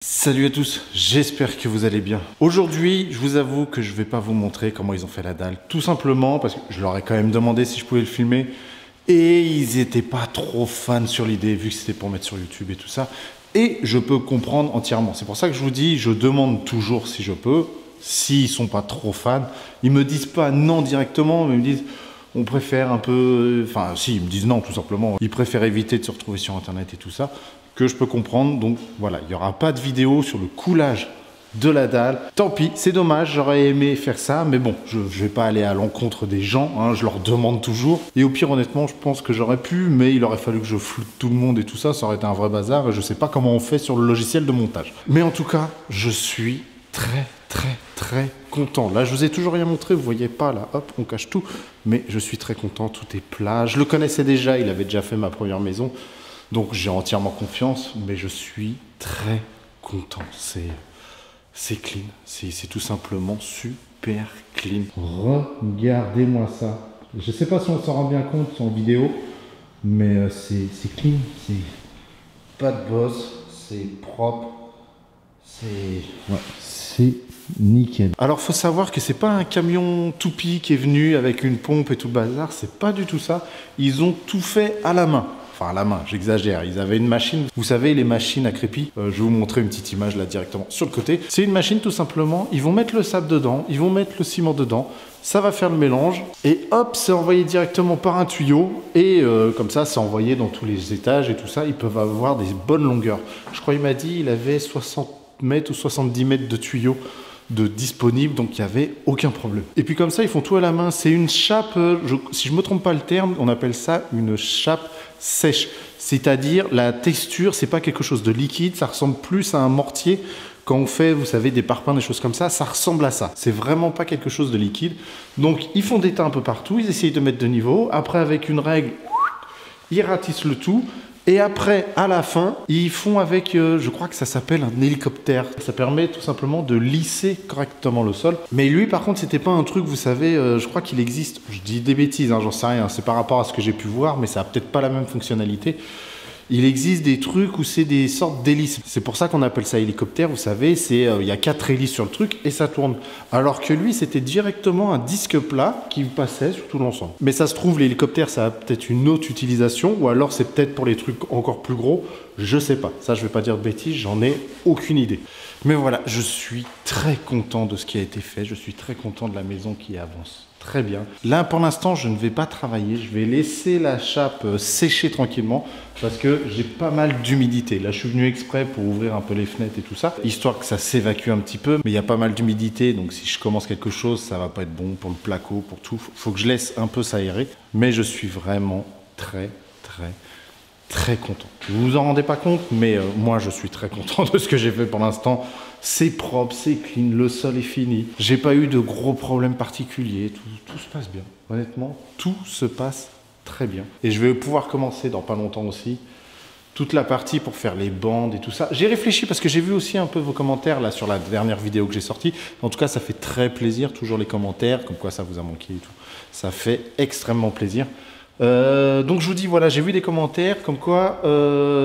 Salut à tous, j'espère que vous allez bien. Aujourd'hui, je vous avoue que je vais pas vous montrer comment ils ont fait la dalle. Tout simplement parce que je leur ai quand même demandé si je pouvais le filmer. Et ils étaient pas trop fans sur l'idée, vu que c'était pour mettre sur YouTube et tout ça. Et je peux comprendre entièrement. C'est pour ça que je vous dis, je demande toujours si je peux. S'ils sont pas trop fans, ils me disent pas non directement, mais ils me disent... On préfère un peu... Enfin, si, ils me disent non, tout simplement. Ils préfèrent éviter de se retrouver sur Internet et tout ça, que je peux comprendre. Donc, voilà, il n'y aura pas de vidéo sur le coulage de la dalle. Tant pis, c'est dommage, j'aurais aimé faire ça, mais bon, je ne vais pas aller à l'encontre des gens, hein, je leur demande toujours. Et au pire, honnêtement, je pense que j'aurais pu, mais il aurait fallu que je floute tout le monde et tout ça, ça aurait été un vrai bazar, et je ne sais pas comment on fait sur le logiciel de montage. Mais en tout cas, je suis très content. Là, je vous ai toujours rien montré, vous voyez pas, là, hop, on cache tout. Mais je suis très content, tout est plat. Je le connaissais déjà, il avait déjà fait ma première maison. Donc, j'ai entièrement confiance, mais je suis très content. C'est clean, c'est tout simplement super clean. Regardez-moi ça. Je sais pas si on s'en rend bien compte en vidéo, mais c'est clean, c'est pas de bosse, c'est propre, c'est nickel. Alors faut savoir que c'est pas un camion toupie qui est venu avec une pompe et tout le bazar, c'est pas du tout ça. Ils ont tout fait à la main. Enfin à la main, j'exagère. Ils avaient une machine, vous savez les machines à crépi. Je vais vous montrer une petite image là directement sur le côté. C'est une machine tout simplement, ils vont mettre le sable dedans, ils vont mettre le ciment dedans, ça va faire le mélange et hop, c'est envoyé directement par un tuyau et comme ça, c'est envoyé dans tous les étages et tout ça. Ils peuvent avoir des bonnes longueurs. Je crois il m'a dit il avait 60 mètres ou 70 mètres de tuyaux de disponible, donc il n'y avait aucun problème. Et puis comme ça, ils font tout à la main. C'est une chape, si je ne me trompe pas le terme, on appelle ça une chape sèche. C'est-à-dire la texture, c'est pas quelque chose de liquide, ça ressemble plus à un mortier. Quand on fait, vous savez, des parpaings, des choses comme ça ressemble à ça. C'est vraiment pas quelque chose de liquide. Donc ils font des tas un peu partout, ils essayent de mettre de niveau. Après, avec une règle, ils ratissent le tout. Et après, à la fin, ils font avec, je crois que ça s'appelle un hélicoptère. Ça permet tout simplement de lisser correctement le sol. Mais lui, par contre, c'était pas un truc, vous savez, je crois qu'il existe, je dis des bêtises, hein, j'en sais rien, c'est par rapport à ce que j'ai pu voir, mais ça a peut-être pas la même fonctionnalité. Il existe des trucs où c'est des sortes d'hélices. C'est pour ça qu'on appelle ça hélicoptère, vous savez, il y a 4 hélices sur le truc et ça tourne. Alors que lui, c'était directement un disque plat qui passait sur tout l'ensemble. Mais ça se trouve, l'hélicoptère, ça a peut-être une autre utilisation ou alors c'est peut-être pour les trucs encore plus gros. Je sais pas. Ça, je vais pas dire de bêtises, j'en ai aucune idée. Mais voilà, je suis très content de ce qui a été fait. Je suis très content de la maison qui avance. Très bien. Là, pour l'instant, je ne vais pas travailler. Je vais laisser la chape sécher tranquillement parce que j'ai pas mal d'humidité. Là, je suis venu exprès pour ouvrir un peu les fenêtres et tout ça, histoire que ça s'évacue un petit peu. Mais il y a pas mal d'humidité, donc si je commence quelque chose, ça va pas être bon pour le placo, pour tout. Faut que je laisse un peu s'aérer. Mais je suis vraiment très content. Vous vous en rendez pas compte, mais moi, je suis très content de ce que j'ai fait pour l'instant. C'est propre, c'est clean, le sol est fini. J'ai pas eu de gros problèmes particuliers, tout se passe bien. Honnêtement, tout se passe très bien. Et je vais pouvoir commencer dans pas longtemps aussi toute la partie pour faire les bandes et tout ça. J'ai réfléchi parce que j'ai vu aussi un peu vos commentaires là sur la dernière vidéo que j'ai sortie. En tout cas, ça fait très plaisir, toujours les commentaires, comme quoi ça vous a manqué et tout. Ça fait extrêmement plaisir. Donc je vous dis voilà, j'ai vu des commentaires comme quoi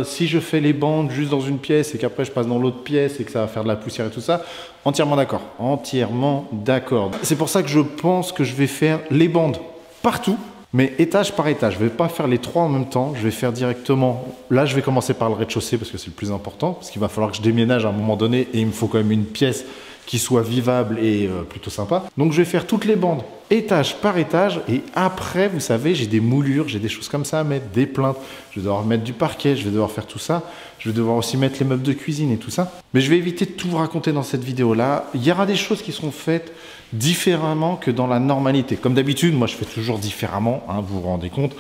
si je fais les bandes juste dans une pièce et qu'après je passe dans l'autre pièce et que ça va faire de la poussière et tout ça, entièrement d'accord, c'est pour ça que je pense que je vais faire les bandes partout, mais étage par étage. Je vais pas faire les 3 en même temps, je vais faire directement, là je vais commencer par le rez-de-chaussée parce que c'est le plus important, parce qu'il va falloir que je déménage à un moment donné et il me faut quand même une pièce qui soit vivable et plutôt sympa. Donc je vais faire toutes les bandes étage par étage et après vous savez j'ai des moulures, j'ai des choses comme ça à mettre, des plinthes, je vais devoir mettre du parquet, je vais devoir faire tout ça, je vais devoir aussi mettre les meubles de cuisine et tout ça. Mais je vais éviter de tout vous raconter dans cette vidéo là. Il y aura des choses qui seront faites différemment que dans la normalité. Comme d'habitude, moi je fais toujours différemment, hein, vous vous rendez compte.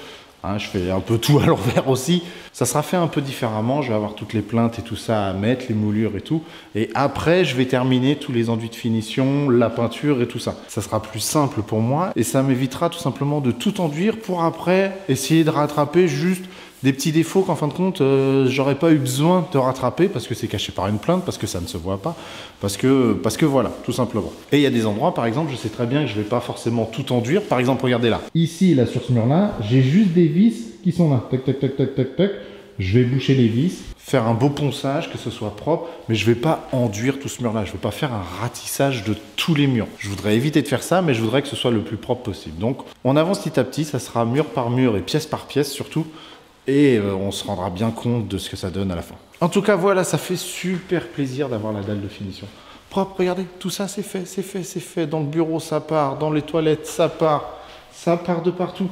Hein, je fais un peu tout à l'envers aussi. Ça sera fait un peu différemment. Je vais avoir toutes les plinthes et tout ça à mettre, les moulures et tout. Et après, je vais terminer tous les enduits de finition, la peinture et tout ça. Ça sera plus simple pour moi et ça m'évitera tout simplement de tout enduire pour après essayer de rattraper juste des petits défauts qu'en fin de compte, j'aurais pas eu besoin de rattraper parce que c'est caché par une plainte, parce que ça ne se voit pas, parce que voilà, tout simplement. Et il y a des endroits, par exemple, je sais très bien que je vais pas forcément tout enduire. Par exemple, regardez là. Ici, là, sur ce mur-là, j'ai juste des vis qui sont là. Tac, tac, tac, tac, tac, tac. je vais boucher les vis, faire un beau ponçage, que ce soit propre, mais je vais pas enduire tout ce mur-là. Je vais pas faire un ratissage de tous les murs. Je voudrais éviter de faire ça, mais je voudrais que ce soit le plus propre possible. Donc, on avance petit à petit, ça sera mur par mur et pièce par pièce surtout, et on se rendra bien compte de ce que ça donne à la fin. En tout cas, voilà, ça fait super plaisir d'avoir la dalle de finition. Propre, regardez, tout ça c'est fait, c'est fait, c'est fait. Dans le bureau, ça part, dans les toilettes, ça part de partout.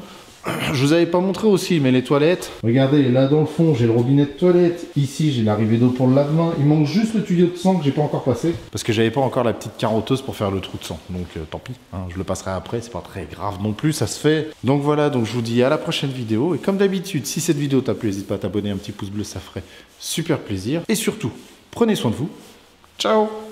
Je vous avais pas montré aussi, mais les toilettes, regardez, là dans le fond, j'ai le robinet de toilette. Ici, j'ai l'arrivée d'eau pour le lave-main. Il manque juste le tuyau de sang que j'ai pas encore passé. Parce que j'avais pas encore la petite carotteuse pour faire le trou de sang. Donc tant pis, hein, je le passerai après, c'est pas très grave non plus, ça se fait. Donc voilà, donc je vous dis à la prochaine vidéo. Et comme d'habitude, si cette vidéo t'a plu, n'hésite pas à t'abonner, un petit pouce bleu, ça ferait super plaisir. Et surtout, prenez soin de vous. Ciao!